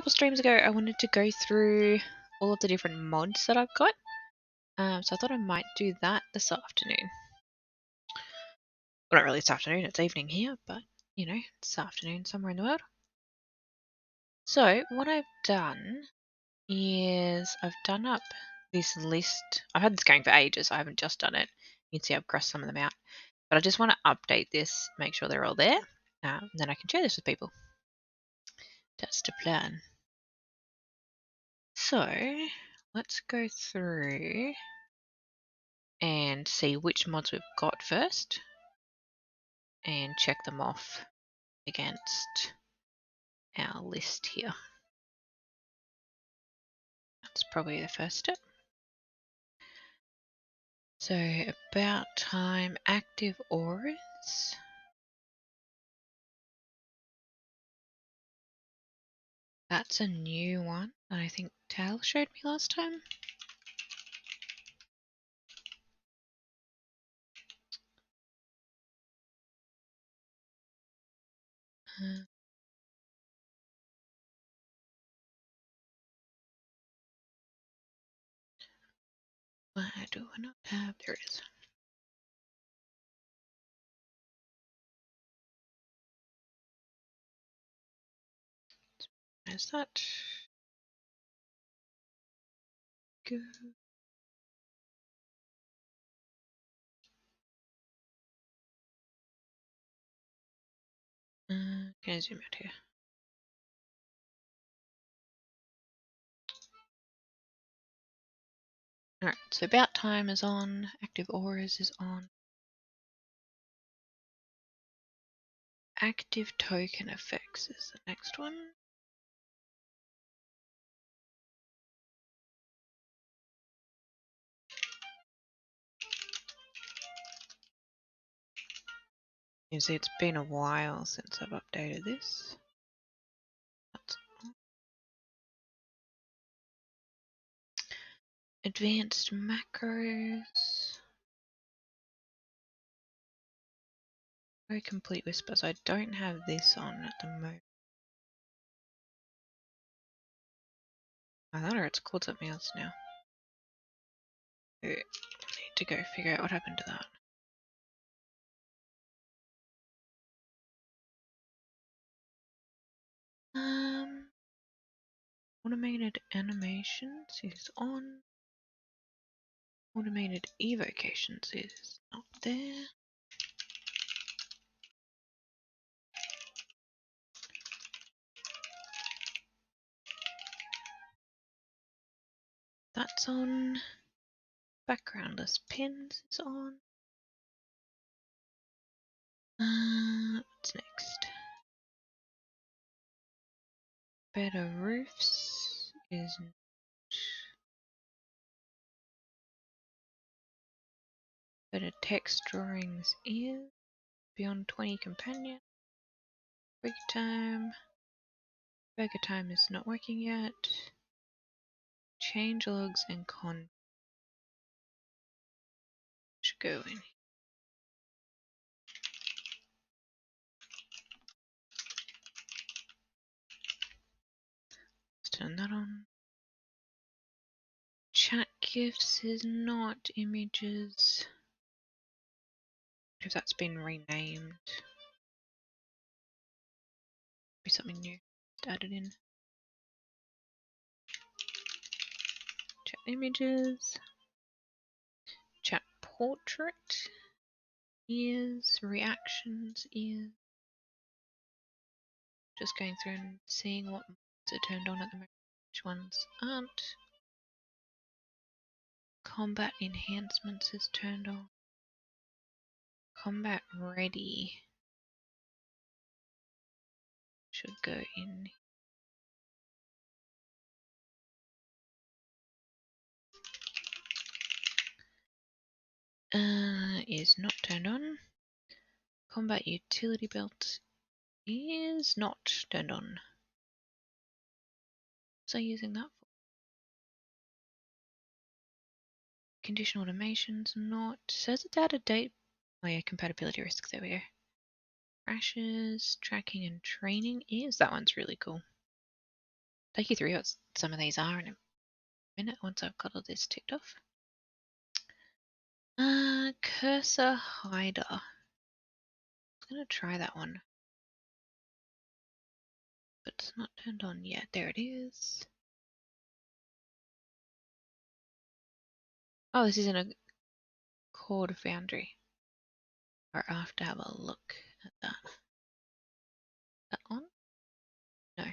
couple streams ago, I wanted to go through all of the different mods that I've got. So I thought I might do that this afternoon. Well, not really this afternoon, it's evening here, but you know, it's afternoon somewhere in the world. So what I've done is I've done up this list. I've had this going for ages, I haven't just done it. You can see I've crossed some of them out. But I just want to update this, make sure they're all there, and then I can share this with people. That's the plan. So let's go through and see which mods we've got first and check them off against our list here. That's probably the first step. So about time active auras. That's a new one that I think Tal showed me last time. Why do I not have? There it is. There's that. Go. Can I zoom out here? Alright, so about time is on, active auras is on. Active token effects is the next one. You see, it's been a while since I've updated this. That's advanced macros. Very complete whispers. I don't have this on at the moment. I thought it's called something else now. I need to go figure out what happened to that. Automated animations is on. Automated evocations is not there. That's on. Backgroundless pins is on. What's next? Better roofs is not. Better text drawings is beyond 20 companion. Burger time. Burger time is not working yet. Change logs and con should go in. Let's turn that on. Chat gifs is not images. If that's been renamed. Be something new added in. Chat images. Chat portrait is. Reactions is. Just going through and seeing what mods are turned on at the moment, which ones aren't. Combat enhancements is turned on. Combat ready should go in. Is not turned on. Combat utility belt is not turned on. Was I using that for? Condition automations not. Says it's out of date. Oh yeah, compatibility risks. There we go. Crashes, tracking and training is. That one's really cool. take you through what some of these are in a minute once I've got all this ticked off. Cursor hider. I'm gonna try that one. But it's not turned on yet. There it is. Oh, this is in a core Foundry. Or I have to have a look at that. That one? No.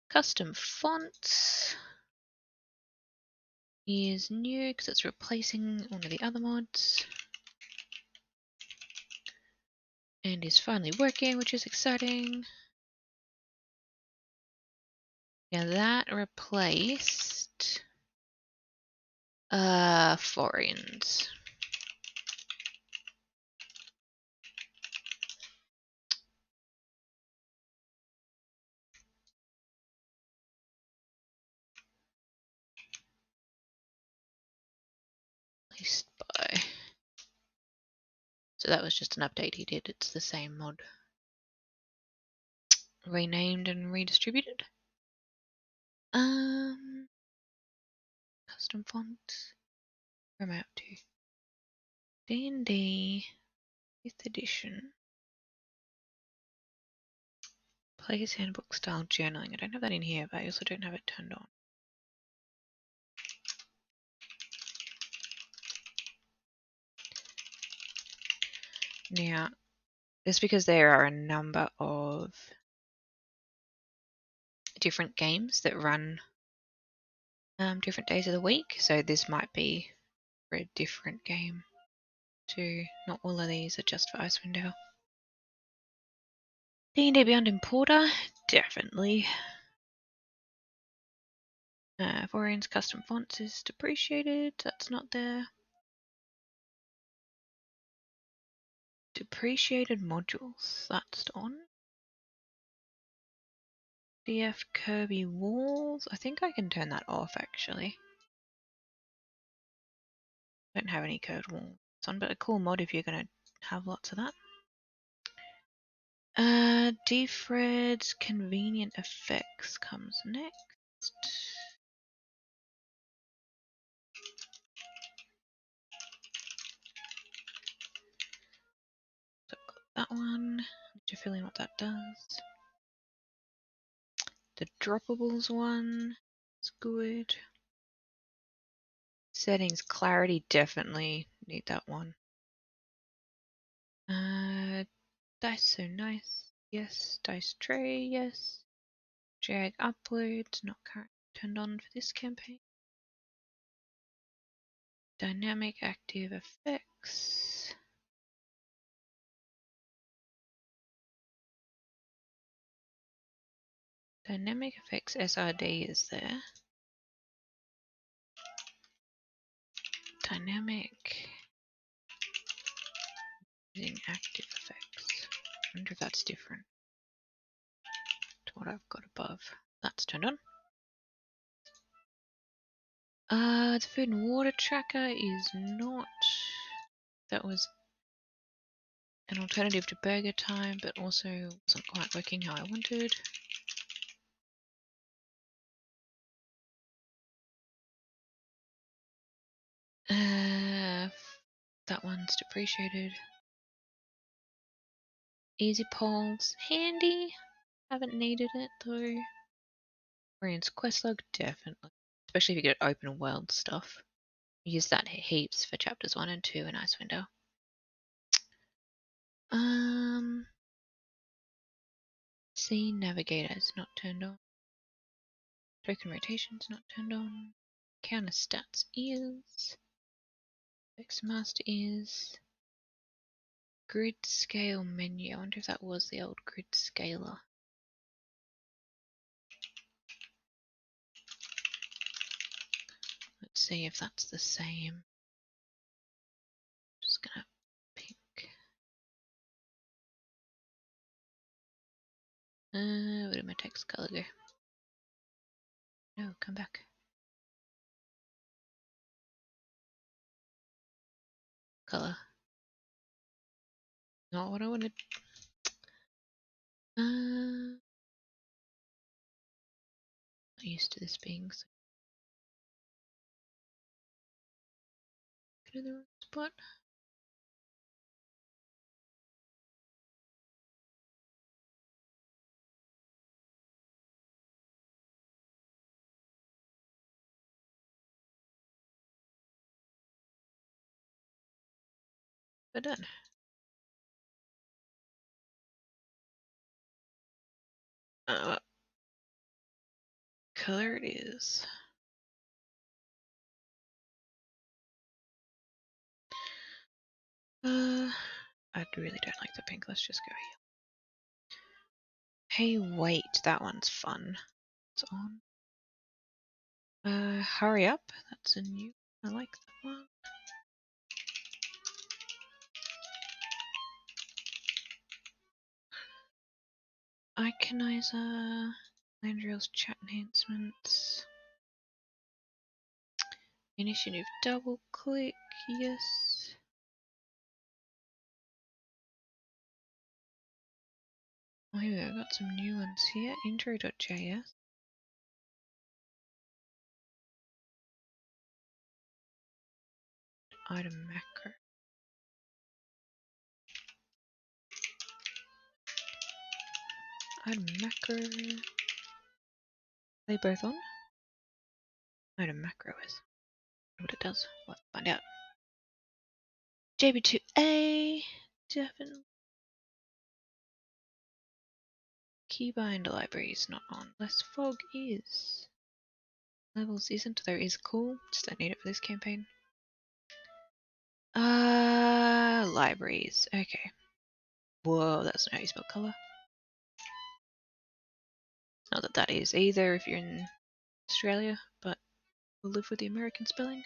Custom fonts is new because it's replacing one of the other mods. And is finally working, which is exciting. Yeah, that replaced foreigns. Replaced by. So that was just an update he did. It's the same mod. Renamed and redistributed. Custom fonts. Where am I up to? D&D 5th edition. Player's handbook style journaling. I don't have that in here, but I also don't have it turned on. Now, it's because there are a number of different games that run different days of the week, so this might be for a different game too. Not all of these are just for Icewind Dale. D&D Beyond Importer, definitely. Foreign's custom fonts is depreciated, that's not there. Depreciated modules, that's on. DF Kirby walls, I think I can turn that off actually. Don't have any curved walls on, but a cool mod if you're gonna have lots of that. Defred's convenient effects comes next. So I've got that one. Need to fill in what that does. The droppables one is good. Settings clarity, definitely need that one. Dice so nice. Yes. Dice tray, yes. Drag uploads, not currently turned on for this campaign. Dynamic active effects. Dynamic effects SRD is there. Dynamic using active effects. I wonder if that's different to what I've got above. That's turned on. The food and water tracker is not. That was an alternative to burger time, but also wasn't quite working how I wanted. That one's depreciated. Easy polls, handy. Haven't needed it though. Orient's questlog, definitely. Especially if you get open world stuff. Use that heaps for chapters 1 and 2 in Icewind Dale. Scene navigator is not turned on. Token rotation's not turned on. Counter stats is. X master is. Grid scale menu. I wonder if that was the old grid scaler. Let's see if that's the same. Just gonna pick. Where did my text color go? No, come back. Color. Not what I wanted. Not used to this being so good in the wrong spot. We're done. What color it is? I really don't like the pink. Let's just go here. Hey, wait, that one's fun. It's on. Hurry up. That's a new. I like that one. Iconizer. Landrill's chat enhancements. Initiative double click. Yes. Oh, here we go. Got some new ones here. Intro.js. Item macro. Item macro. Are they both on? Item macro is. What it does. Let's find out. JB2A. Definitely. Keybind library is not on. Less fog is. Levels isn't, though is cool. Just don't need it for this campaign. Libraries. Okay. Whoa, that's not how you spell colour. Not that that is either if you're in Australia, but we'll live with the American spelling.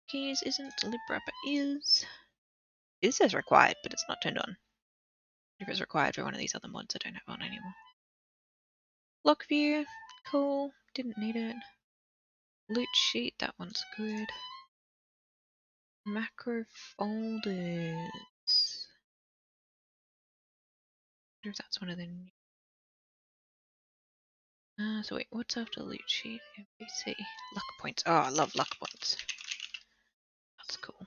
Keys isn't. Lip wrapper is. It says required, but it's not turned on. If it's required for one of these other mods, I don't have on anymore. Lock view. Cool. Didn't need it. Loot sheet. That one's good. Macro folders. I wonder if that's one of the new. So wait, what's after loot sheet? MVC. Luck points. Oh, I love luck points. That's cool.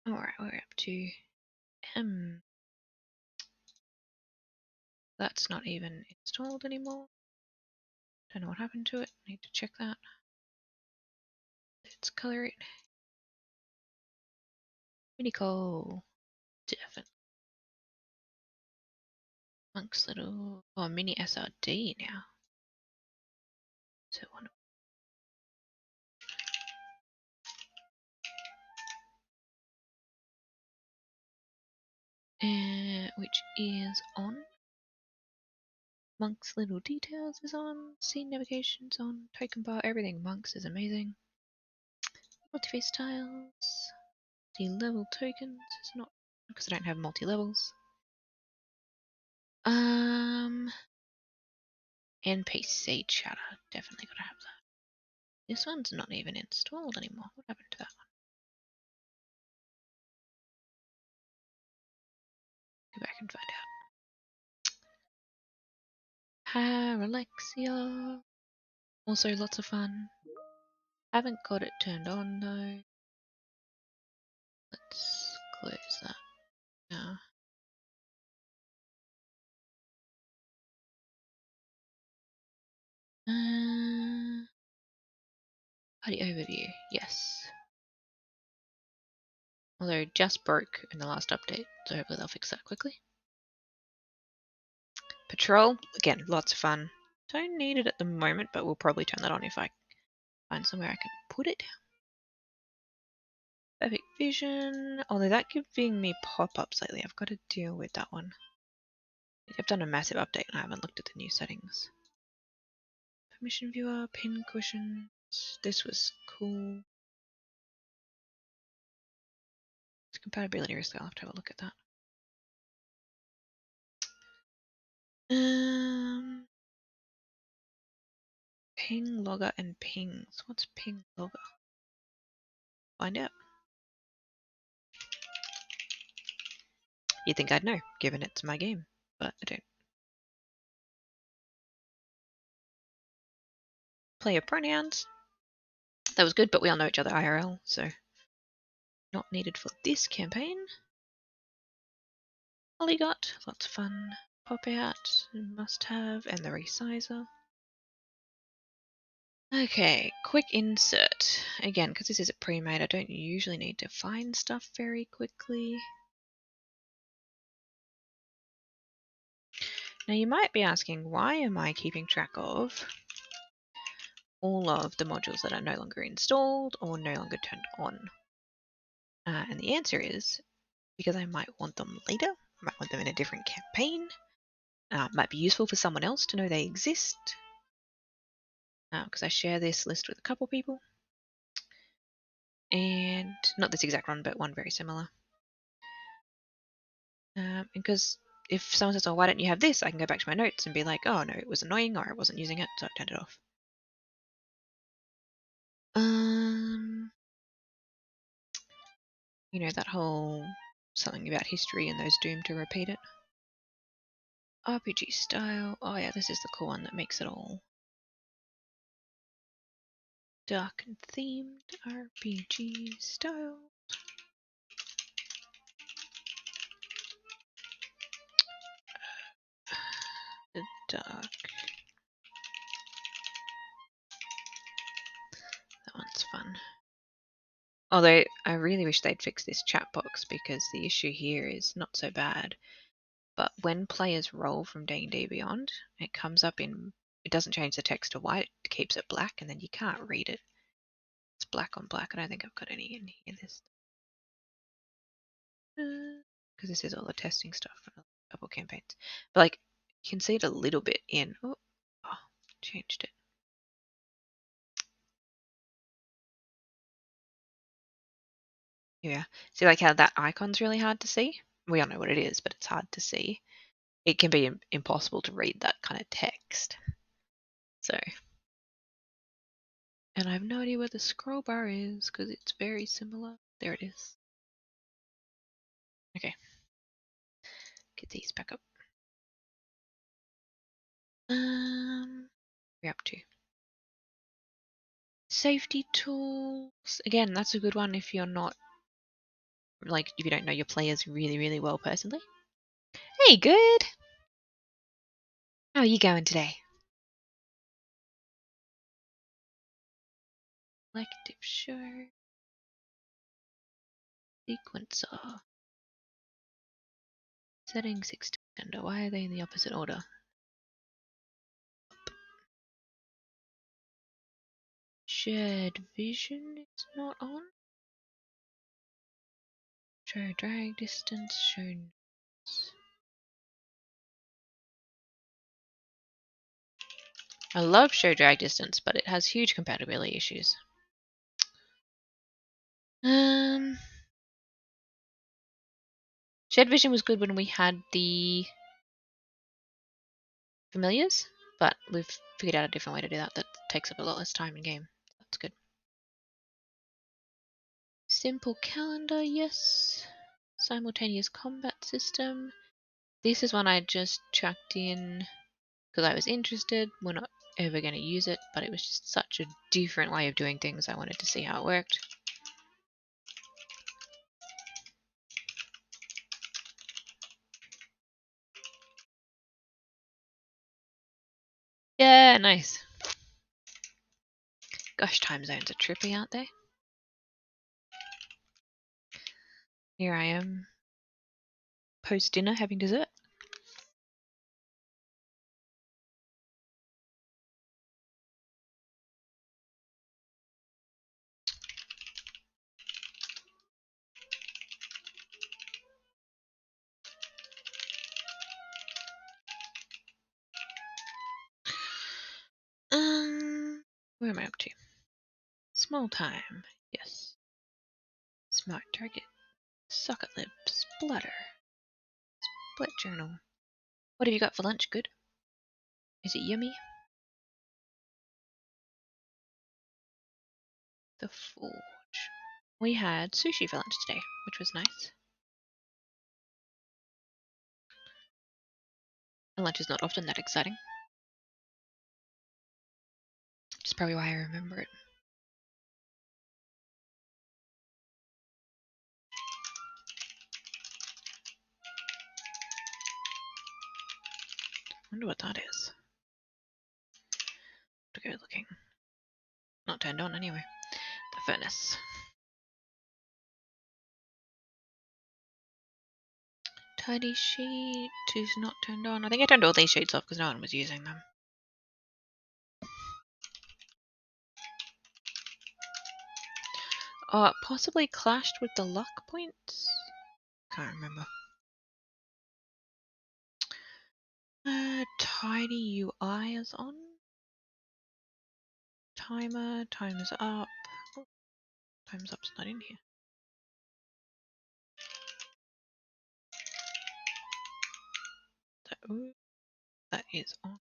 Alright, we're up to M. That's not even installed anymore. Don't know what happened to it. Need to check that. Let's color it. Mini coal. Definitely. Monk's little. Oh, mini SRD now. So wonderful. Which is on. Monk's little details is on. Scene navigation's on. Token bar, everything. Monk's is amazing. Multi-face tiles. Multi-level tokens is not because I don't have multi-levels. NPC chatter. Definitely gotta have that. This one's not even installed anymore. What happened to that one? Go back and find out. Paralexia. Also lots of fun. Haven't got it turned on though. Let's close that now. Party overview. Yes. Although it just broke in the last update, so hopefully they'll fix that quickly. Patrol. Again, lots of fun. Don't need it at the moment, but we'll probably turn that on if I find somewhere I can put it. Perfect vision. Although that keeps giving me pop-ups lately. I've got to deal with that one. I've done a massive update and I haven't looked at the new settings. Permission viewer, pin cushions. This was cool. It's compatibility risk. I'll have to have a look at that. Ping, logger, and pings. What's ping, logger? Find out. You'd think I'd know, given it's my game, but I don't. Player pronouns. That was good, but we all know each other IRL, so not needed for this campaign. Polygot, lots of fun. Pop out, must have, and the resizer. Okay, quick insert. Again, because this is a pre-made, I don't usually need to find stuff very quickly. Now you might be asking, why am I keeping track of all of the modules that are no longer installed or no longer turned on? And the answer is because I might want them later, I might want them in a different campaign, might be useful for someone else to know they exist, because I share this list with a couple people, and not this exact one, but one very similar. Because if someone says, oh, why don't you have this? I can go back to my notes and be like, oh, no, it was annoying or I wasn't using it, so I turned it off. You know, that whole something about history and those doomed to repeat it. RPG style. Oh, yeah, this is the cool one that makes it all dark and themed. RPG style. The dark. That one's fun. Although I really wish they'd fix this chat box, because the issue here is not so bad. But when players roll from D&D Beyond, it comes up in, it doesn't change the text to white, it keeps it black, and then you can't read it. It's black on black. I don't think I've got any in here this. Because this is all the testing stuff for a couple campaigns. But like, you can see it a little bit in, oh, changed it. Yeah, see like how that icon's really hard to see? We all know what it is, but it's hard to see. It can be impossible to read that kind of text. So, and I have no idea where the scroll bar is because it's very similar. There it is. Okay. Get these back up. We're up to safety tools. Again, that's a good one if you're not, like, if you don't know your players really, really well personally. Hey, good. How are you going today? Selective show. Sequencer. Settings extender. Why are they in the opposite order? Shared vision is not on. Show drag distance. Show notes. I love show drag distance, but it has huge compatibility issues. Shared vision was good when we had the familiars, but we've figured out a different way to do that that takes up a lot less time in game. That's good. Simple calendar, yes. Simultaneous combat system. This is one I just chucked in because I was interested. We're not ever going to use it, but it was just such a different way of doing things. I wanted to see how it worked. Yeah, nice. Gosh, time zones are trippy, aren't they? Here I am, post-dinner, having dessert. Where am I up to? Small time, yes. Smart target. Socket lip. Splatter. Split journal. What have you got for lunch? Good? Is it yummy? The Forge. We had sushi for lunch today, which was nice. And lunch is not often that exciting. Which is probably why I remember it. I wonder what that is. To go looking. Not turned on anyway. The furnace. Tidy sheet is not turned on. I think I turned all these sheets off because no one was using them. Oh, it possibly clashed with the luck points? Can't remember. Tidy UI is on. Timer, time's up. Oh, time's up's not in here. That is on.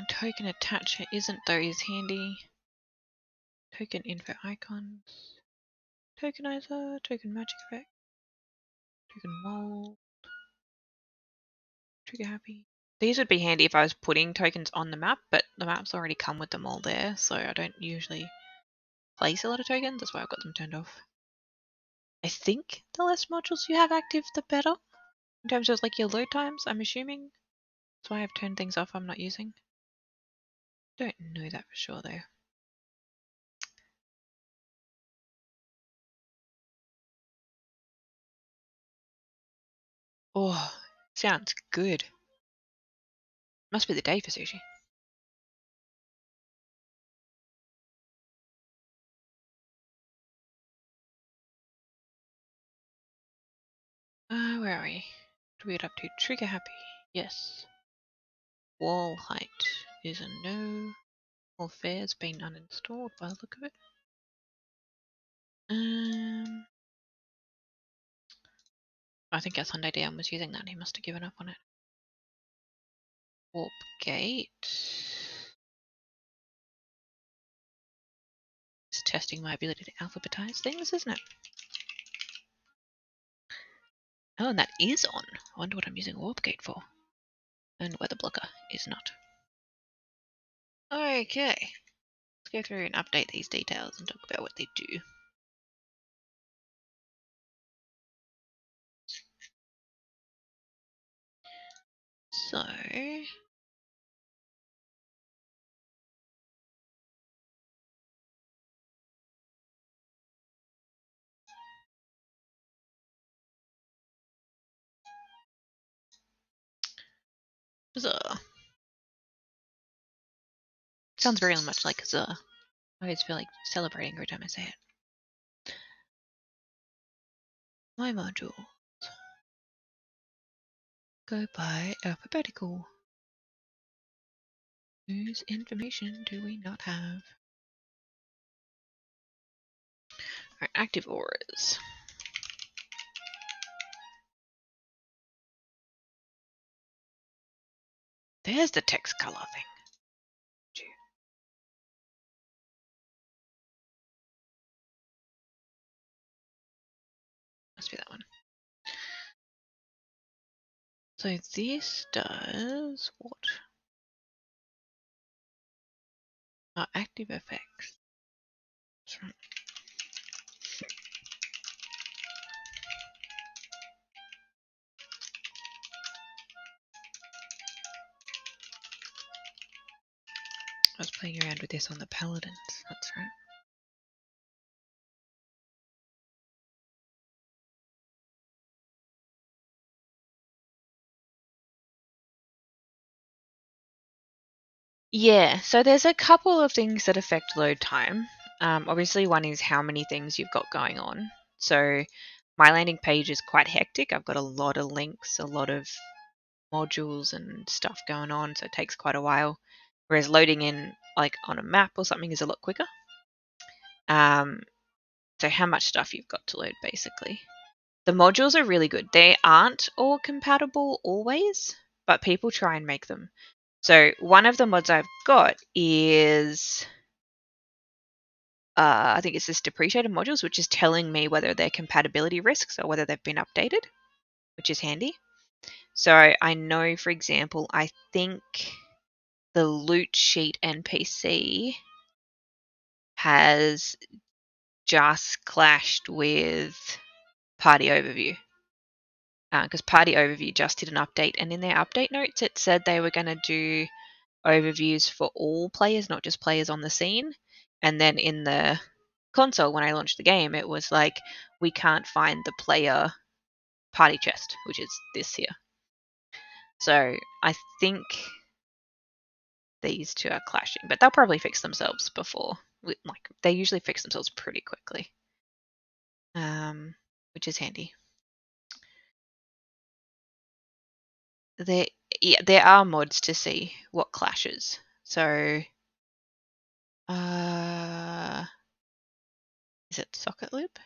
Token attacher isn't though, is handy. Token info icons. Tokenizer, token magic effect. Token mold. Trigger happy. These would be handy if I was putting tokens on the map, but the maps already come with them all there, so I don't usually place a lot of tokens. That's why I've got them turned off. I think the less modules you have active, the better. In terms of like your load times, I'm assuming. That's why I've turned things off I'm not using. Don't know that for sure though. Oh, sounds good. Must be the day for sushi. Where are we? What do we get up to? Trigger happy. Yes. Wall height is a no. All fair's been uninstalled by the look of it. I think our Sunday DM was using that. He must have given up on it. Warp gate. It's testing my ability to alphabetize things, isn't it? Oh, and that is on. I wonder what I'm using warp gate for. And weather blocker is not. Okay. Let's go through and update these details and talk about what they do. So, Huzzah. Sounds very much like Huzzah. I always feel like celebrating every time I say it. My module. Go by alphabetical. Whose information do we not have? Alright, active auras. There's the text color thing. Must be that one. So this does what? Active effects. That's right. I was playing around with this on the paladins. That's right. Yeah, so there's a couple of things that affect load time. Obviously, one is how many things you've got going on. So my landing page is quite hectic. I've got a lot of links, a lot of modules and stuff going on, so it takes quite a while. Whereas loading in like on a map or something is a lot quicker. So how much stuff you've got to load, basically. The modules are really good. They aren't all compatible always, but people try and make them. So one of the mods I've got is, I think it's this depreciated modules, which is telling me whether they're compatibility risks or whether they've been updated, which is handy. So I know, for example, I think the loot sheet NPC has just clashed with Party Overview. Because Party Overview just did an update, and in their update notes it said they were going to do overviews for all players, not just players on the scene. And then in the console, when I launched the game, it was like, we can't find the player party chest, which is this here. So I think these two are clashing, but they'll probably fix themselves before. Like, they usually fix themselves pretty quickly, which is handy. There are mods to see what clashes. So, is it Socket Loop?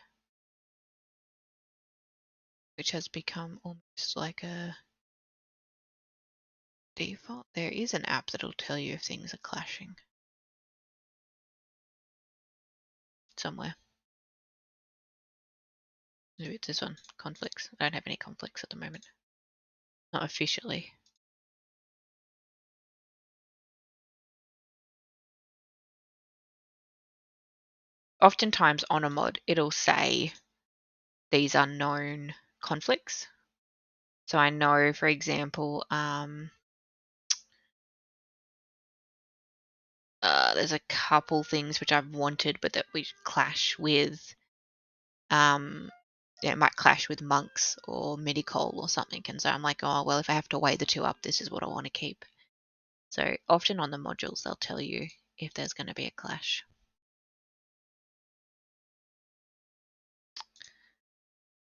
Which has become almost like a default. There is an app that'll tell you if things are clashing somewhere. Maybe it's this one, conflicts. I don't have any conflicts at the moment. Not officially. Oftentimes on a mod, it'll say these are known conflicts. So I know, for example, there's a couple things which I've wanted, but that we clash with. It might clash with monks or medicol or something, and so I'm like, oh well, if I have to weigh the two up, this is what I want to keep. So often on the modules, they'll tell you if there's going to be a clash.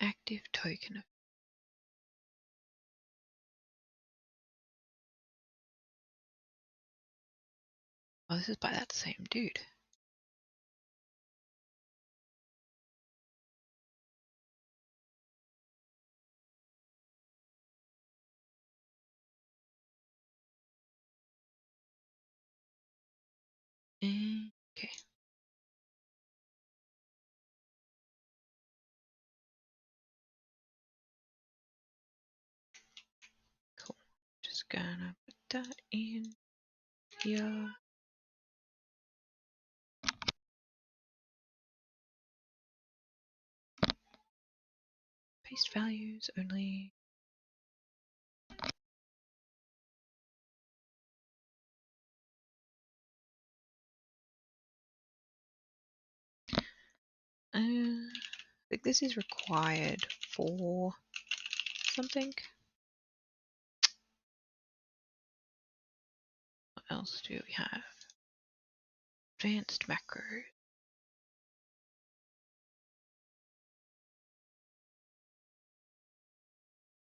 Active token. Oh, this is by that same dude. Okay. Cool. Just gonna put that in here. Paste values only. I think this is required for something. What else do we have? Advanced macro.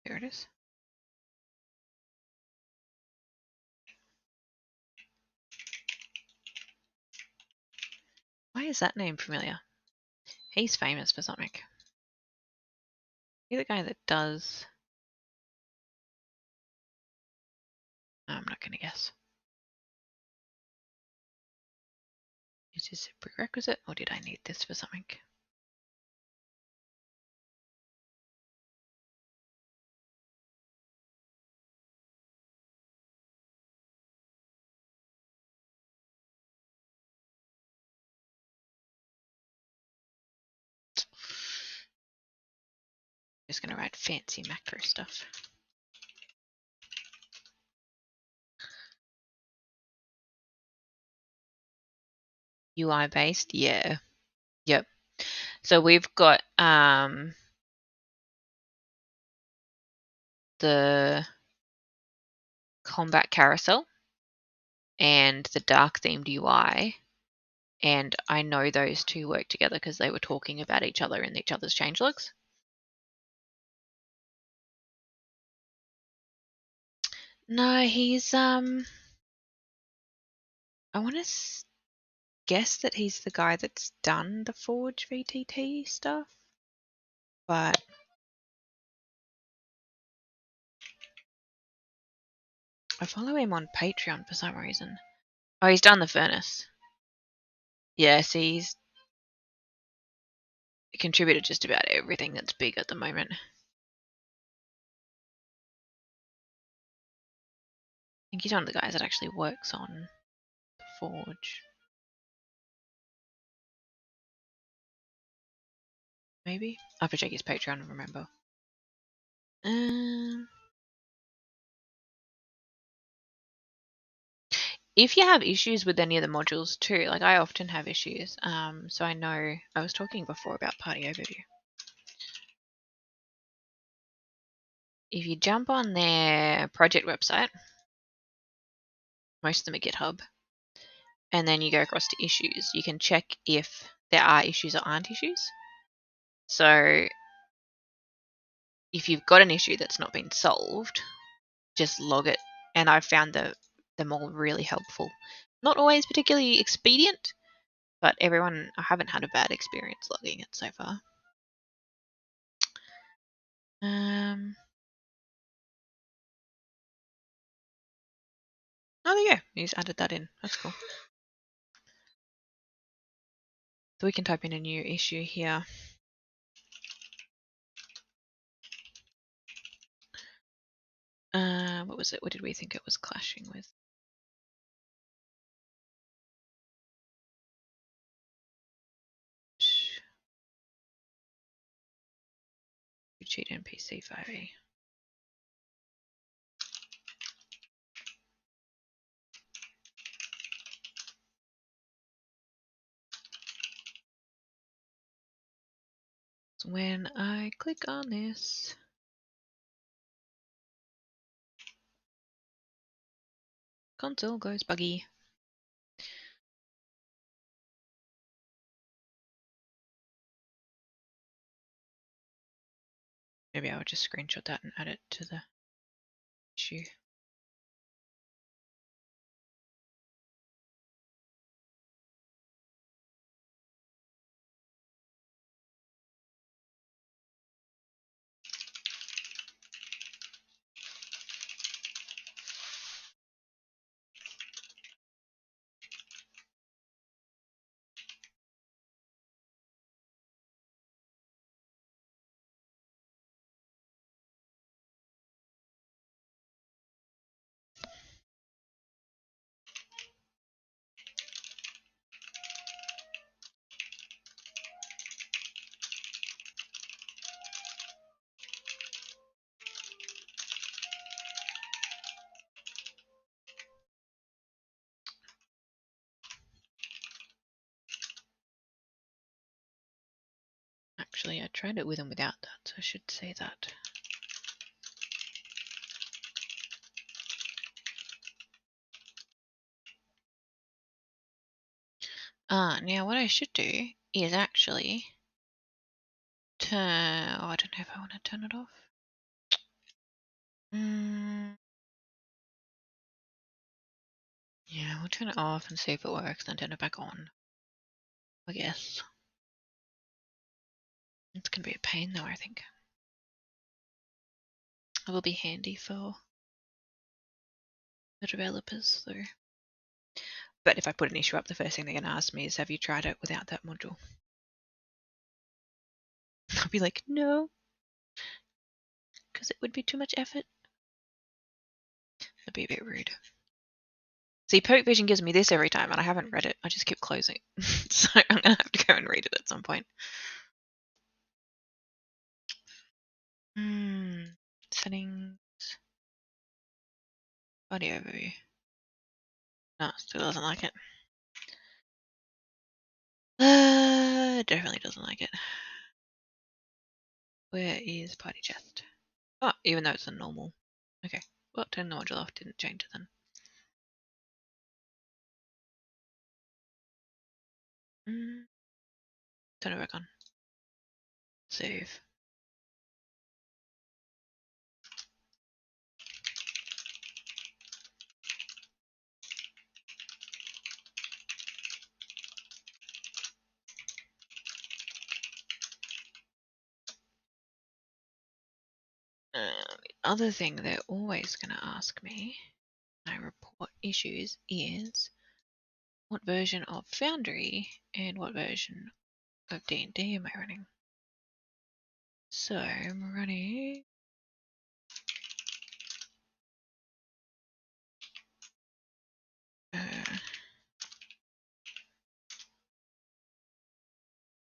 There it is. Why is that name familiar? He's famous for something. He's the guy that does. I'm not going to guess. Is this a prerequisite, or did I need this for something? Just going to write fancy macro stuff. UI based, yeah. Yep. So we've got the combat carousel and the dark themed UI, and I know those two work together because they were talking about each other in each other's changelogs. No, he's I want to guess that he's the guy that's done the FoundryVTT stuff, but I follow him on Patreon for some reason. Oh, he's done the furnace. Yeah, see, he's contributed just about everything that's big at the moment. I think he's one of the guys that actually works on the forge. Maybe? I have to check his Patreon and remember. If you have issues with any of the modules too, like I often have issues, so I know I was talking before about party overview. If you jump on their project website, most of them are GitHub, and then you go across to issues, you can check if there are issues or aren't issues. So if you've got an issue that's not been solved, just log it. And I've found them all really helpful. Not always particularly expedient, but I haven't had a bad experience logging it so far. Oh, there you go. He's added that in. That's cool. So we can type in a new issue here. What was it? What did we think it was clashing with? Cheat NPC 5e. So when I click on this, console goes buggy. Maybe I would just screenshot that and add it to the issue. Actually, I tried it with and without that, so I should say that. Now what I should do is actually turn... Oh, I don't know if I want to turn it off. Yeah, we'll turn it off and see if it works, then turn it back on, I guess. It's going to be a pain though, I think. It will be handy for the developers though. But if I put an issue up, the first thing they're going to ask me is, have you tried it without that module? I'll be like, no, because it would be too much effort. That'd be a bit rude. See, Poke Vision gives me this every time, and I haven't read it. I just keep closing. So I'm going to have to go and read it at some point. Settings. Body overview. No, still doesn't like it. Definitely doesn't like it. Where is party chest? Oh, even though it's a normal. Okay. Well, turn the module off didn't change it then. Turn it back on. Save. The other thing they're always going to ask me issues is what version of Foundry and what version of D&D am I running? So I'm running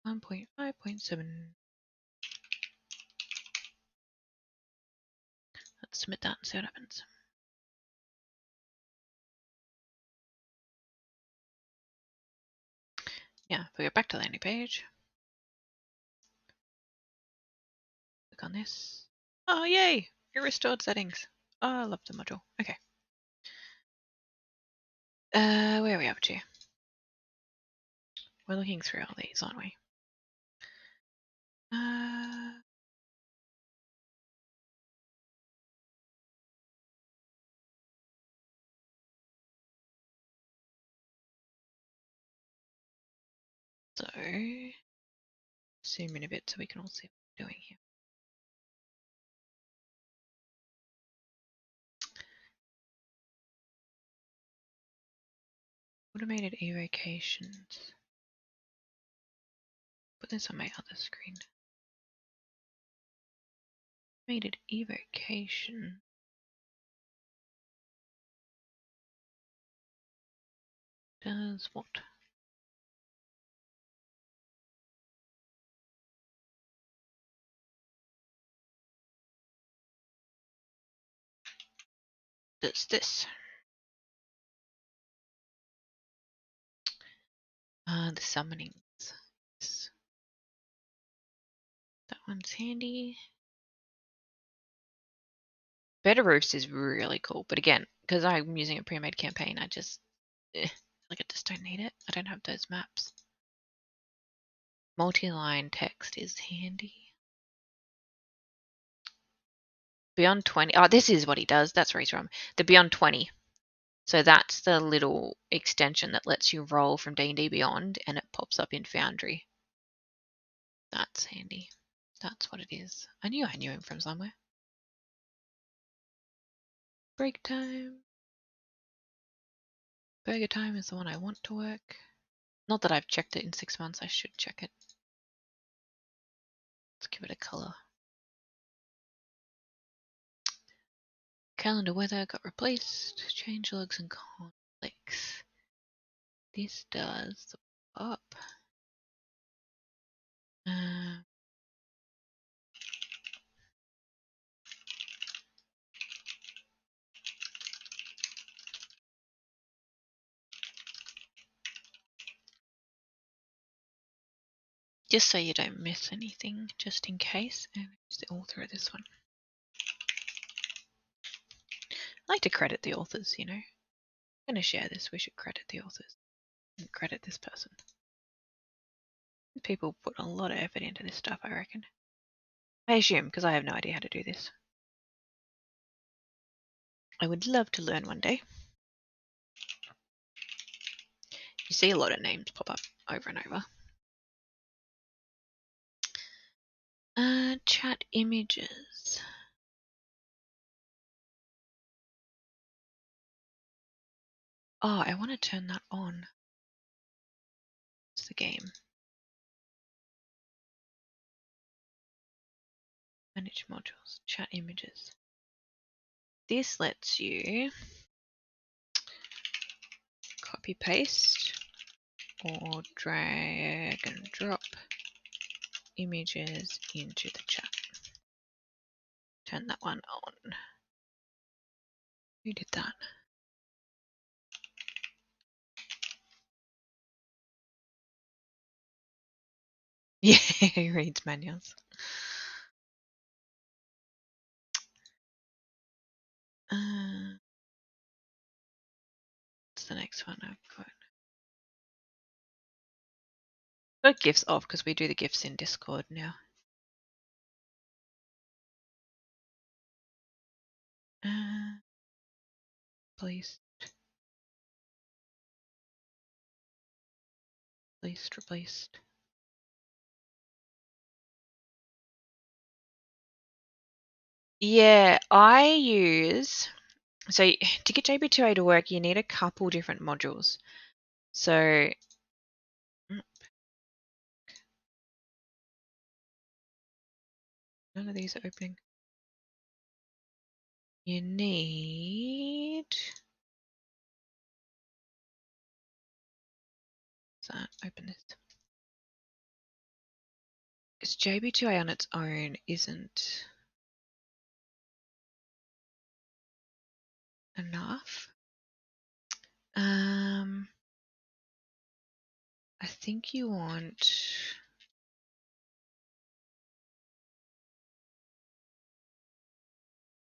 1.5.7. Let's submit that and see what happens. Yeah, if we go back to the landing page, click on this. Oh, yay! It restored settings. Oh, I love the module. Okay. Where are we up to? We're looking through all these, aren't we? So, zoom in a bit so we can all see what we're doing here. Automated evocations. Put this on my other screen. Automated evocation. Does what? Does this. The summonings. Yes. That one's handy. Better Roofs is really cool, but again, because I'm using a pre-made campaign, I just like I just don't need it. I don't have those maps. Multi-line text is handy. Beyond 20. Oh, this is what he does. That's where he's from. The Beyond 20. So that's the little extension that lets you roll from D&D Beyond, and it pops up in Foundry. That's handy. That's what it is. I knew him from somewhere. Break time. Burger time is the one I want to work. Not that I've checked it in 6 months. I should check it. Let's give it a color. Calendar weather got replaced. Changelogs and conflicts. This does the up. Just so you don't miss anything, just in case. And it's the author of this one. I like to credit the authors, you know. I'm going to share this. We should credit the authors and credit this person. People put a lot of effort into this stuff, I reckon. I assume, because I have no idea how to do this. I would love to learn one day. You see a lot of names pop up over and over. Chat images. Oh, I want to turn that on. It's the game. Manage modules. Chat images. This lets you copy paste or drag and drop images into the chat. Turn that one on. Who did that? Yeah, he reads manuals. What's the next one I've got? Got GIFs off because we do the GIFs in Discord now. Please. Replaced. Yeah, I use So to get JB2A to work, you need a couple different modules. So none of these are opening. You need that. Open this. Because JB2A on its own isn't enough. I think you want.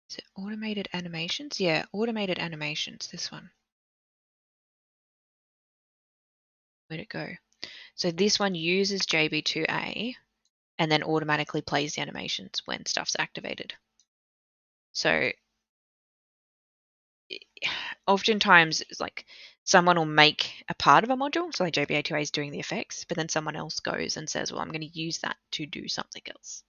Is it automated animations? Yeah, automated animations. This one. Where'd it go? So this one uses JB2A and then automatically plays the animations when stuff's activated. So oftentimes it's like someone will make a part of a module, so like JB2A is doing the effects, but then someone else goes and says, well, I'm going to use that to do something else.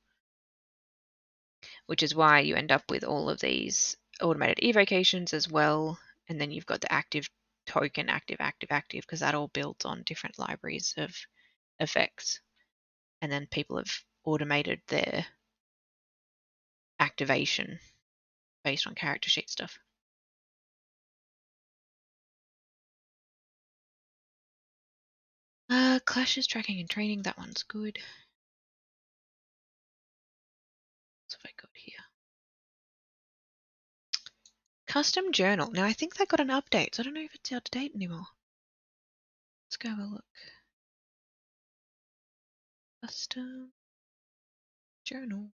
Which is why you end up with all of these automated evocations as well, and then you've got the active token, active, because that all builds on different libraries of effects. And then people have automated their activation based on character sheet stuff. Clashes, tracking and training, that one's good. What have I got here? Custom journal. Now I think they got an update, so I don't know if it's out of date anymore. Let's go have a look. Custom journal.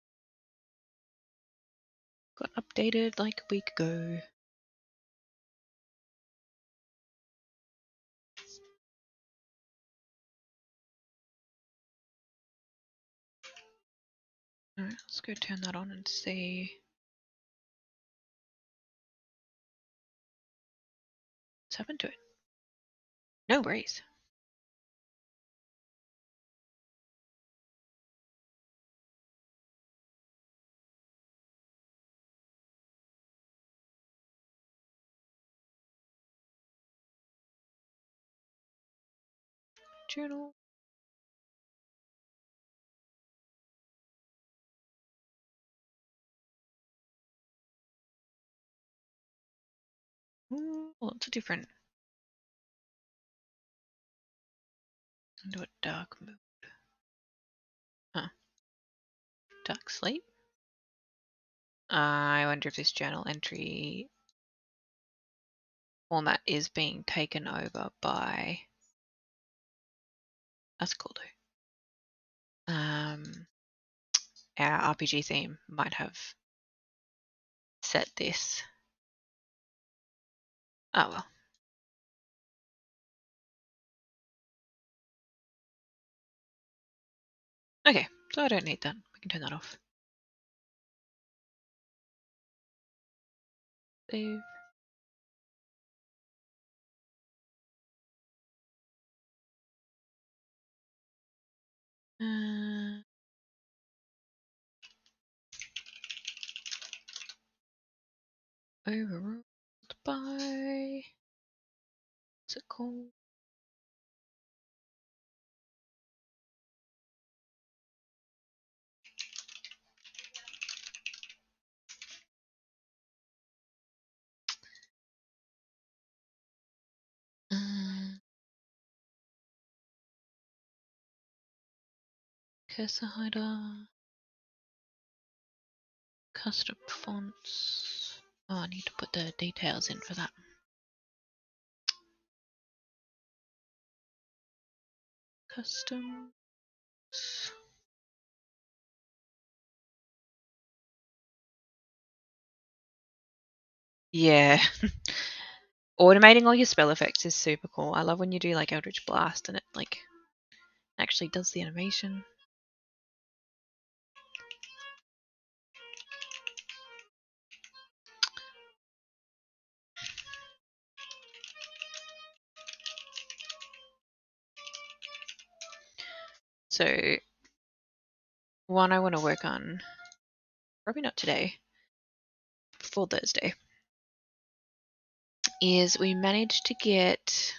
Got updated like a week ago. Alright, let's go turn that on and see what's happened to it. No worries. Journal. Ooh, lots of different. Do a dark mode. Huh. Dark sleep. I wonder if this journal entry format is being taken over by. That's cool though. Our RPG theme might have set this. Oh well. Okay, so I don't need that. We can turn that off. Save. Overruled by. What's it called? Cursor hider. Custom fonts. Oh, I need to put the details in for that. Custom. Yeah. Automating all your spell effects is super cool. I love when you do like Eldritch Blast and it like actually does the animation. So one I want to work on, probably not today, before Thursday, is we managed to get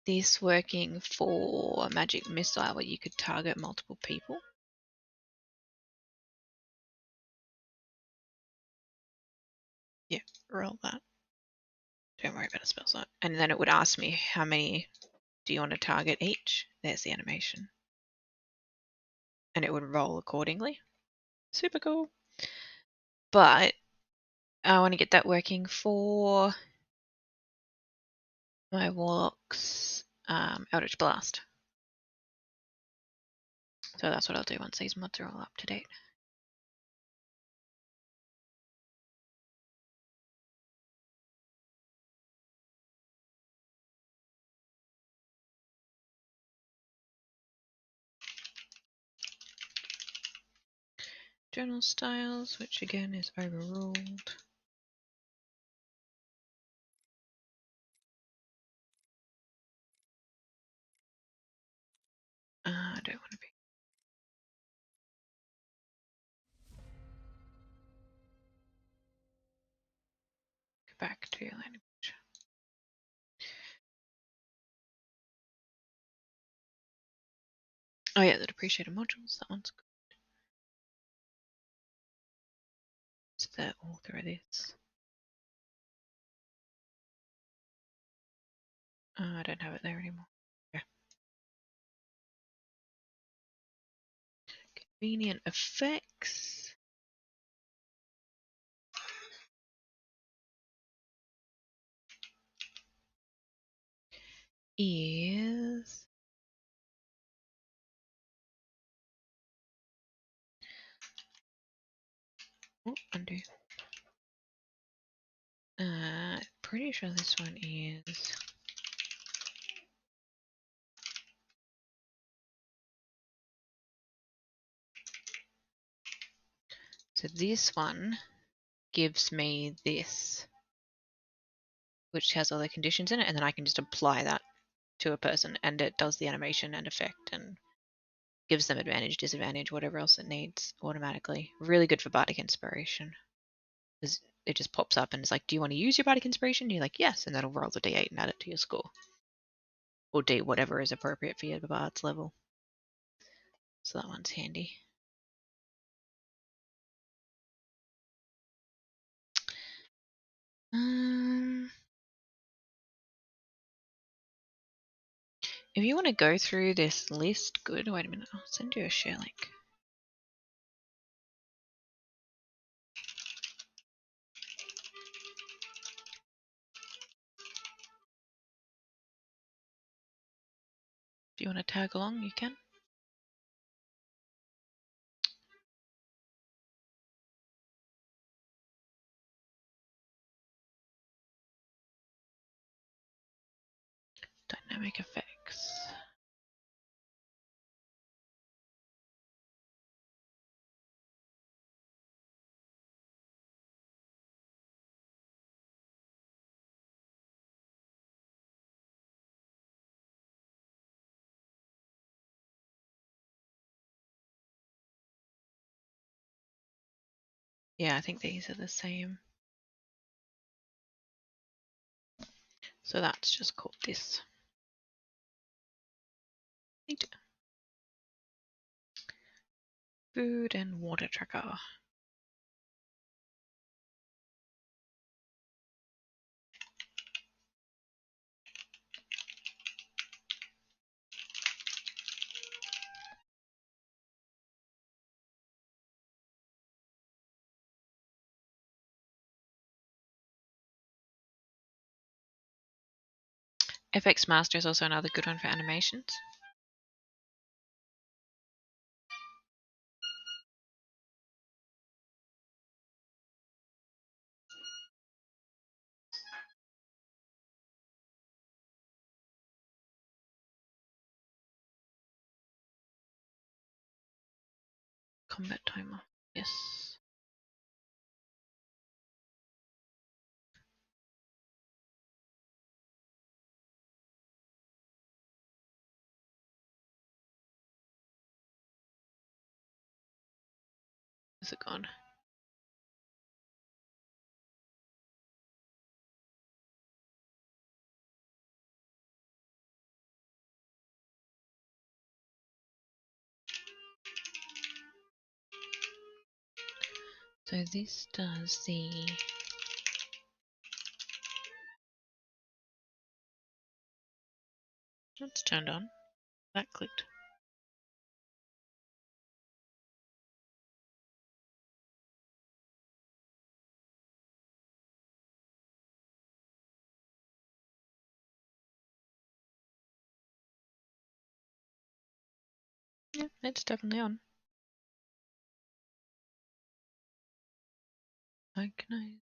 this working for a magic missile where you could target multiple people. Yeah, roll that. Don't worry about a spell slot. And then it would ask me how many do you want to target each. There's the animation. And it would roll accordingly. Super cool. But I want to get that working for my Warlock's Eldritch Blast. So that's what I'll do once these mods are all up to date. Journal styles, which again is overruled. I don't want to be. Go back to landing page. Oh yeah, the depreciated modules, that one's good. Is that all through this? I don't have it there anymore. Yeah. Convenient effects. Is undo. Pretty sure this one is so this one gives me this, which has all the conditions in it, and then I can just apply that to a person and it does the animation and effect and gives them advantage, disadvantage, whatever else it needs automatically. Really good for Bardic Inspiration. Because it just pops up and it's like, do you want to use your Bardic Inspiration? You're like, yes, and that'll roll the D8 and add it to your score. Or D whatever is appropriate for your Bard's level. So that one's handy. If you want to go through this list, good. Wait a minute, I'll send you a share link. If you want to tag along, you can. Dynamic effects. Yeah, I think these are the same. So that's just called this. Food and water tracker. FX Master is also another good one for animations. Combat timer. Yes. Is it gone? So this does the that's turned on. That clicked. Yeah, it's definitely on. Organize.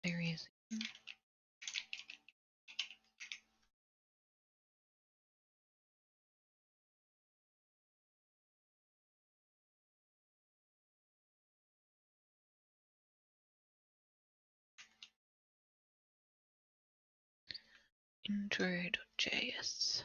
There he is. Intro.js.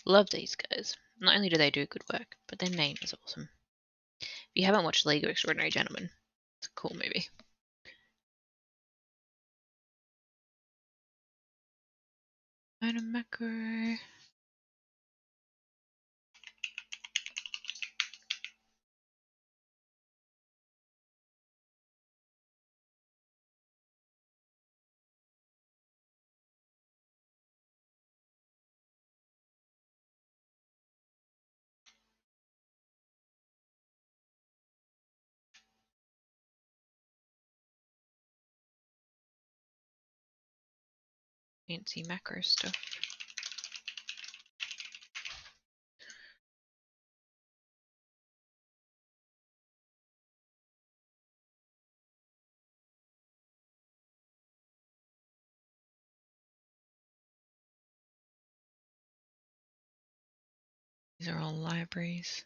Love these guys. Not only do they do good work, but their name is awesome. If you haven't watched League of Extraordinary Gentlemen, it's a cool movie. Add a macro. Fancy macro stuff. These are all libraries.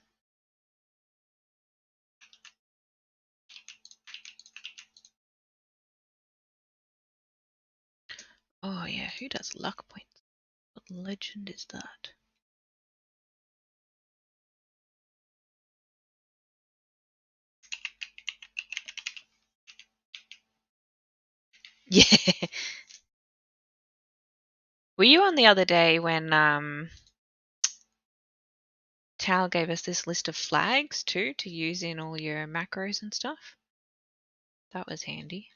Oh yeah, who does luck points? What legend is that? Yeah. Were you on the other day when Tal gave us this list of flags too to use in all your macros and stuff? That was handy.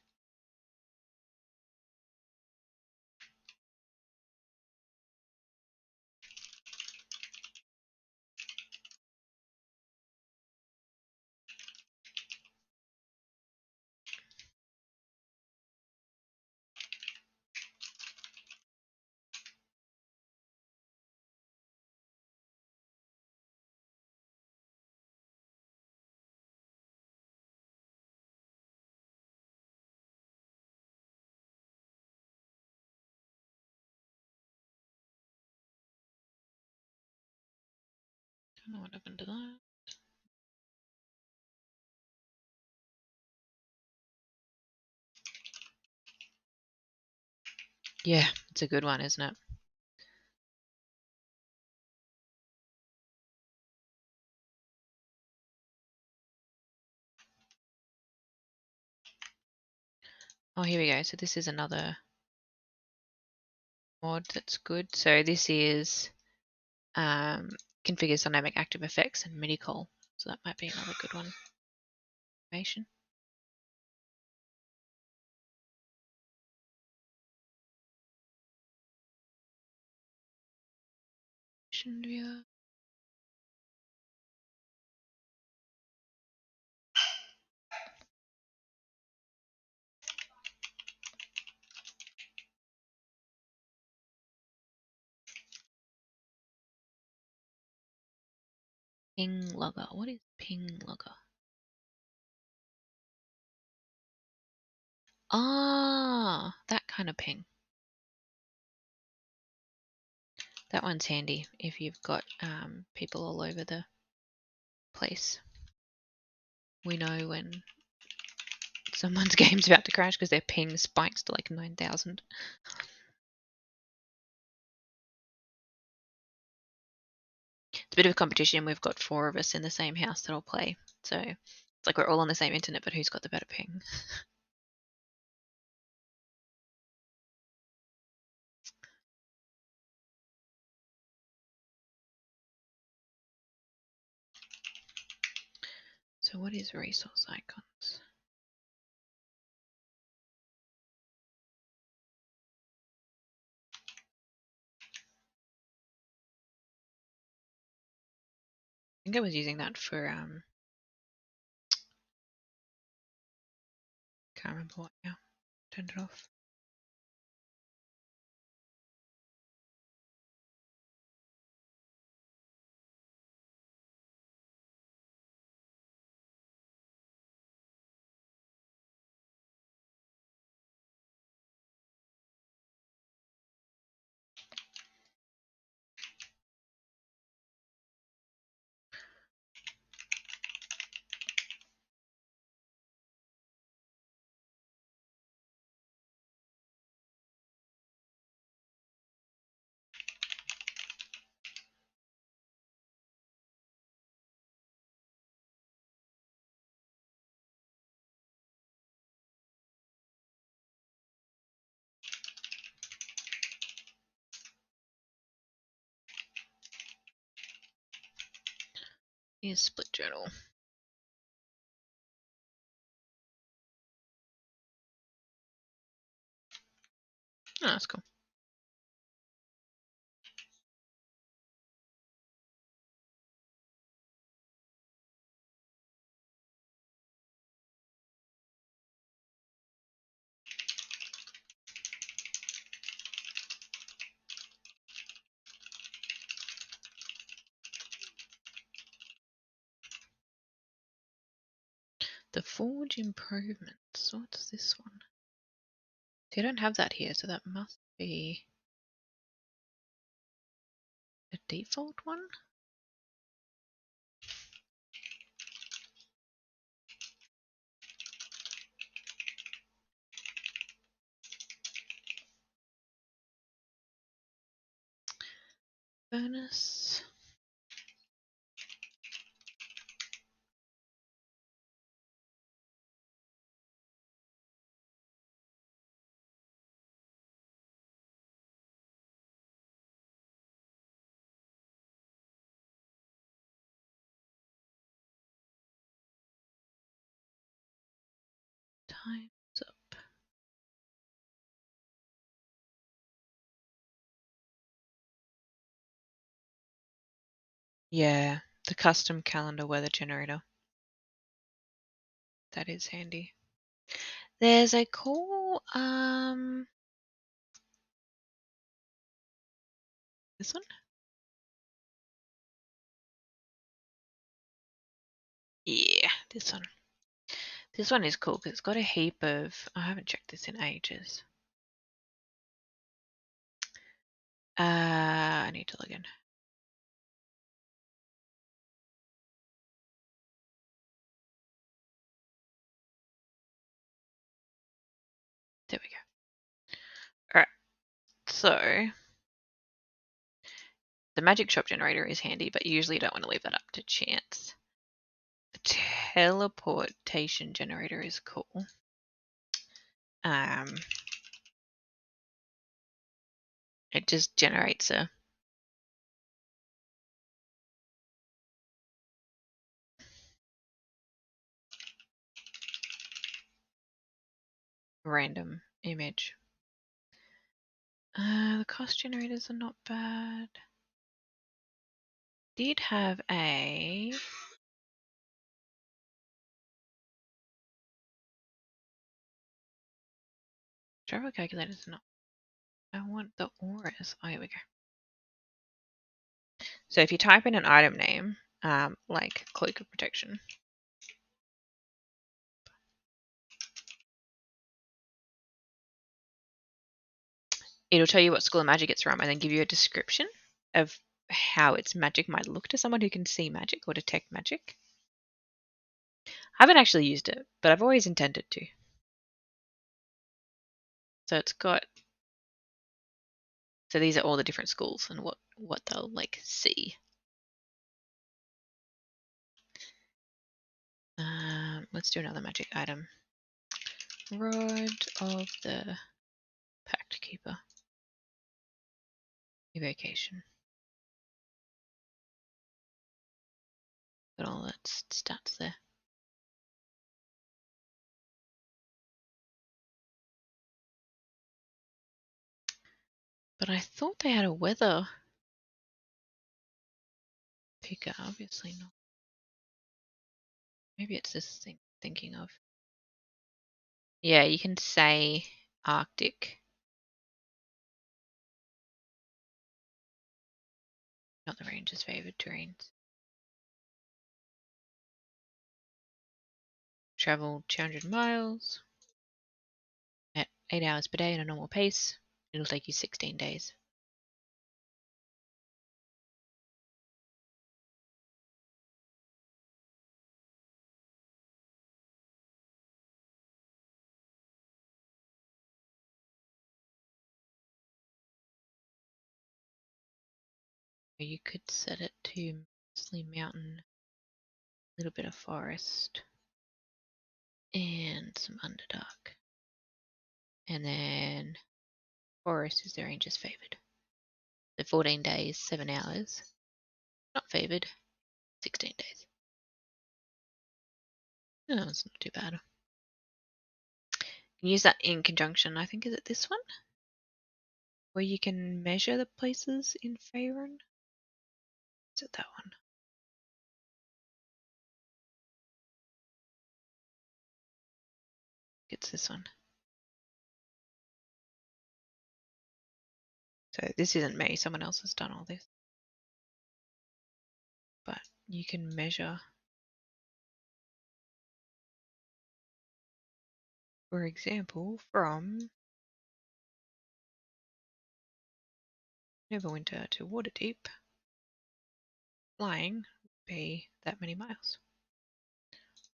Don't know what happened to that. Yeah, it's a good one, isn't it? Oh, here we go. So this is another mod that's good. So this is configures dynamic active effects and MIDI call. So that might be another good one. Information. Viewer. Ping logger. What is ping logger? Ah, that kind of ping. That one's handy if you've got people all over the place. We know when someone's game's about to crash because their ping spikes to like 9,000. It's a bit of a competition. We've got 4 of us in the same house that'll play. So it's like we're all on the same internet, but who's got the better ping? So what is resource icons? I think I was using that for can't remember what now. Turned it off. Is split journal. Oh, that's cool. The Forge improvements. What's this one? They don't have that here, so that must be a default one? Furnace. Time's up. Yeah, the custom calendar weather generator. That is handy. There's a cool this one? Yeah, this one. This one is cool because it's got a heap of I haven't checked this in ages. I need to log in. There we go. Alright. So the magic shop generator is handy, but you usually don't want to leave that up to chance. The teleportation generator is cool. It just generates a random image. The cost generators are not bad. Did have a travel calculator's not. I want the auras. Oh, here we go. So if you type in an item name, like Cloak of Protection, it'll tell you what school of magic it's from and then give you a description of how its magic might look to someone who can see magic or detect magic. I haven't actually used it, but I've always intended to. So it's got, so these are all the different schools and what they'll like see. Let's do another magic item. Rod of the Pact Keeper. Evocation. Got all that stats there. But I thought they had a weather picker, obviously not. Maybe it's this thing I'm thinking of. Yeah, you can say Arctic. Not the ranger's favoured terrains. Travel 200 miles at 8 hours per day at a normal pace. It'll take you 16 days. You could set it to mostly mountain, a little bit of forest, and some underdark. And then forest is the ranger's favoured. So 14 days, 7 hours. Not favoured, 16 days. No, it's not too bad. You can use that in conjunction, I think, is it this one? Where you can measure the places in Faerun? Is it that one? It's this one. So this isn't me, someone else has done all this. But you can measure, for example, from Neverwinter to Waterdeep, flying would be that many miles.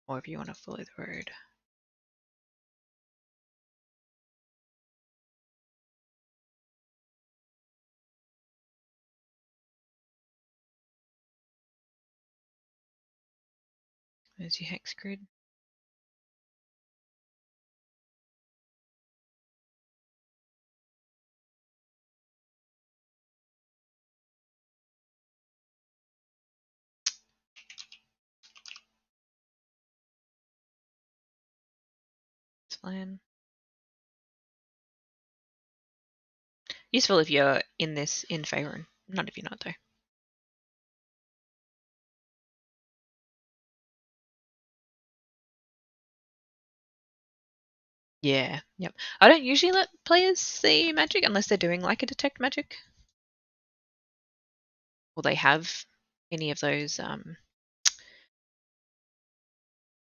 Or if you want to follow the road. There's your hex grid. It's fine. Useful if you're in this in Faerun. Not if you're not though. Yeah, yep. I don't usually let players see magic unless they're doing like a detect magic. Or they have any of those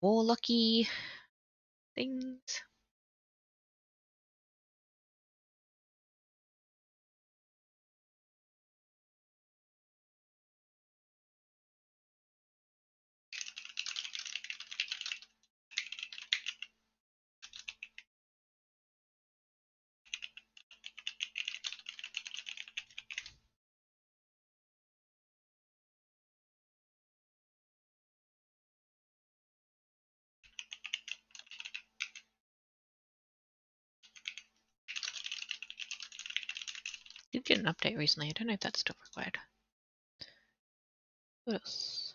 warlocky things. Did get an update recently. I don't know if that's still required. What else?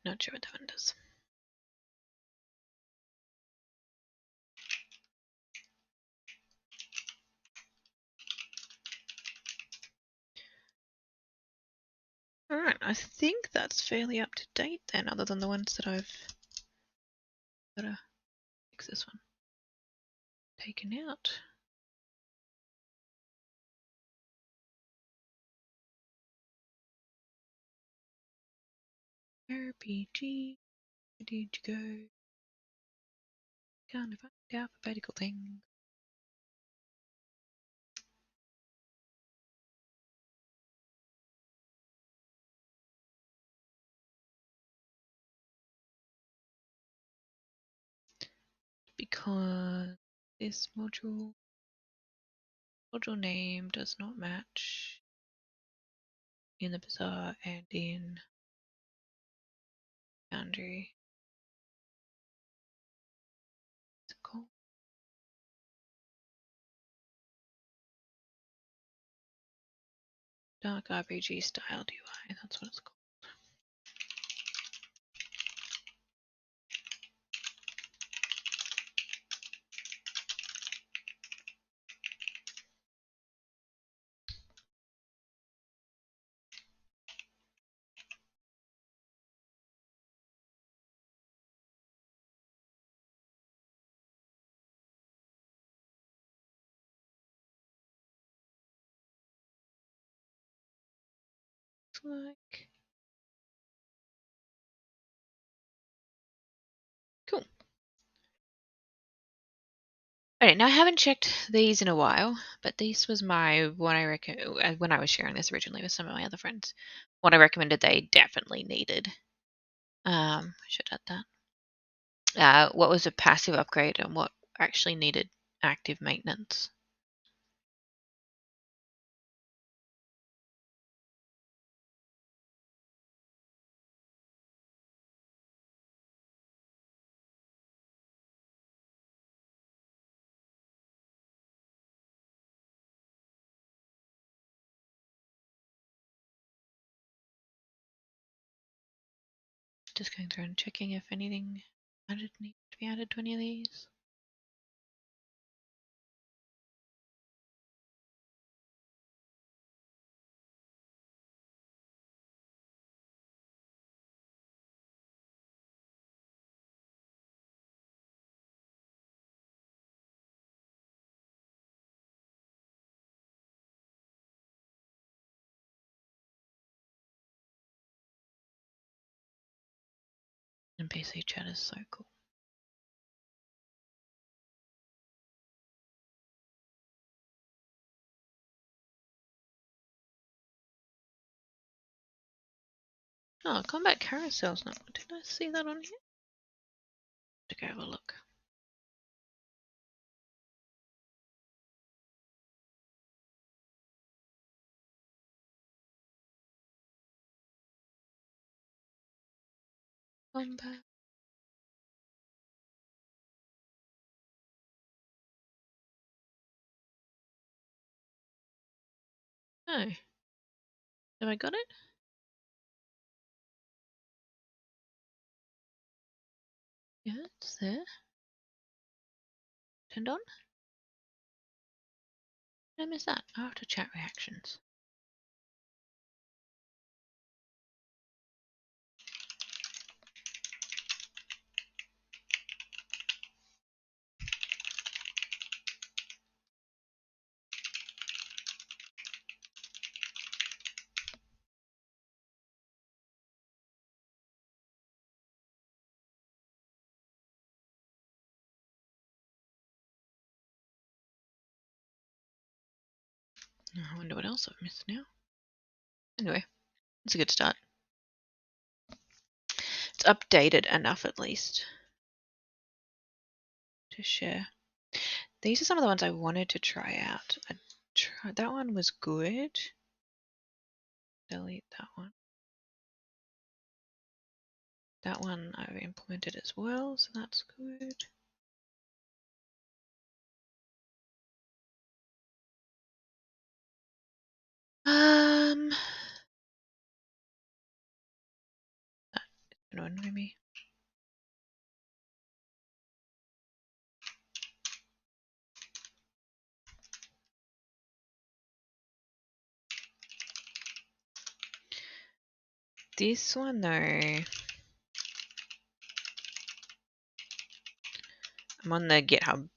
Not sure what that one does. Alright, I think that's fairly up to date then, other than the ones that I've gotta fix this one. Taken out. RPG. Where did you go? Can't find the alphabetical thing. Because this module name does not match in the bazaar and in Foundry. What's it called? Dark RPG style UI, that's what it's called. Looks like. Cool. Alright, now I haven't checked these in a while, but this was my what I when I was sharing this originally with some of my other friends. What I recommended they definitely needed. I should add that. What was a passive upgrade and what actually needed active maintenance. Just going through and checking if anything needs to be added to any of these. And PC chat is so cool. Oh, combat carousel's not. Did I see that on here? To go have a look. Combat. Oh. Have I got it? Yeah, it's there. Turned on? Did I miss that? After chat reactions. I wonder what else I've missed now. Anyway, it's a good start. It's updated enough at least to share. These are some of the ones I wanted to try out. That one was good. Delete that one. That one I've implemented as well, so that's good. That's gonna annoy me. This one though, I'm on the GitHub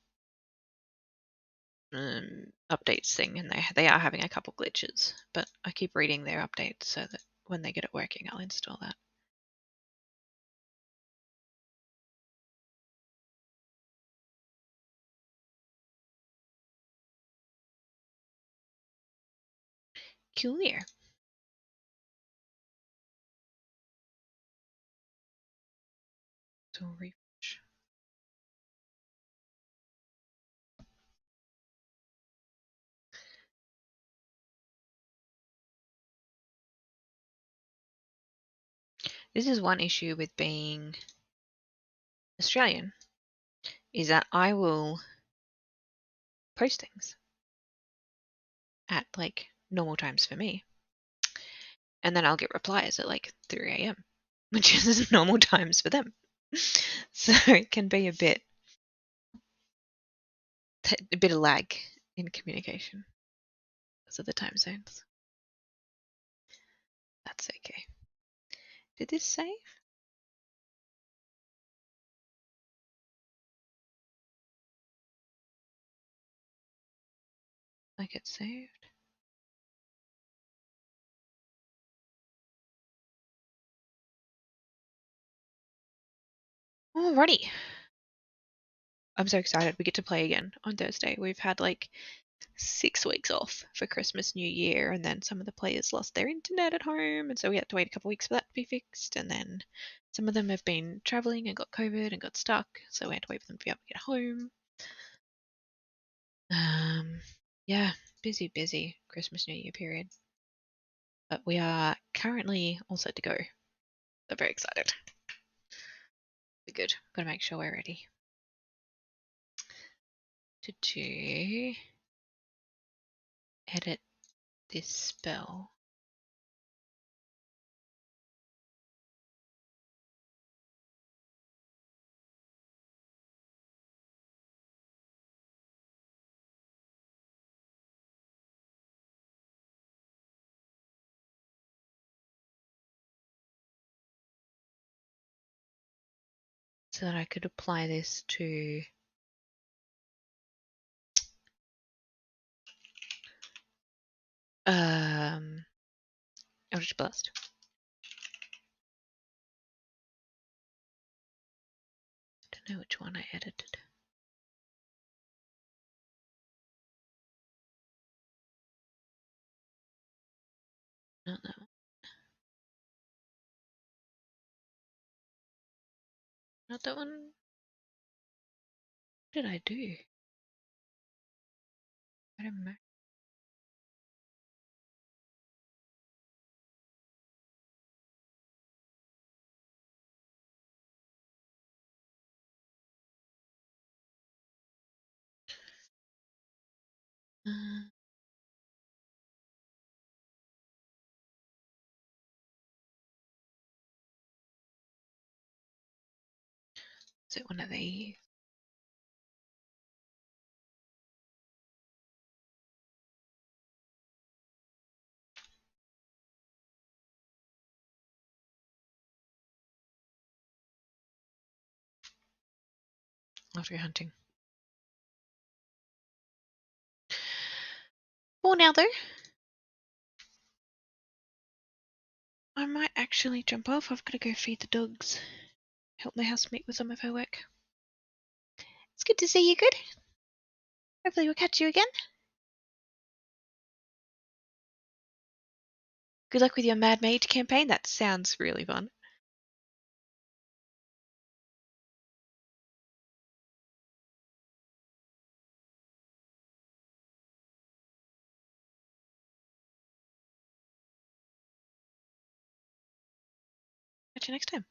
updates thing, and they are having a couple glitches, but I keep reading their updates so that when they get it working, I'll install that. peculiar. So refresh. This is one issue with being Australian, is that I will post things at like normal times for me, and then I'll get replies at like 3 a.m., which is normal times for them. So it can be a bit of lag in communication because of the time zones. That's okay. Did this save? Like it saved? Alrighty. I'm so excited. We get to play again on Thursday. We've had like 6 weeks off for Christmas, New Year, and then some of the players lost their internet at home, and so we had to wait a couple of weeks for that to be fixed. And then some of them have been traveling and got COVID and got stuck, so we had to wait for them to be able to get home. Yeah, busy Christmas, New Year period. But we are currently all set to go. So very excited. Be good. Gotta make sure we're ready to do edit this spell. So that I could apply this to Eldritch Blast. I don't know which one I edited. Not that one. Not that one. What did I do? I don't know. Is it one of these? I'll have to go hunting. For now, though, I might actually jump off. I've got to go feed the dogs. Help my housemate with some of her work. It's good to see you, good. Hopefully we'll catch you again. Good luck with your Mad Mage campaign. That sounds really fun. Catch you next time.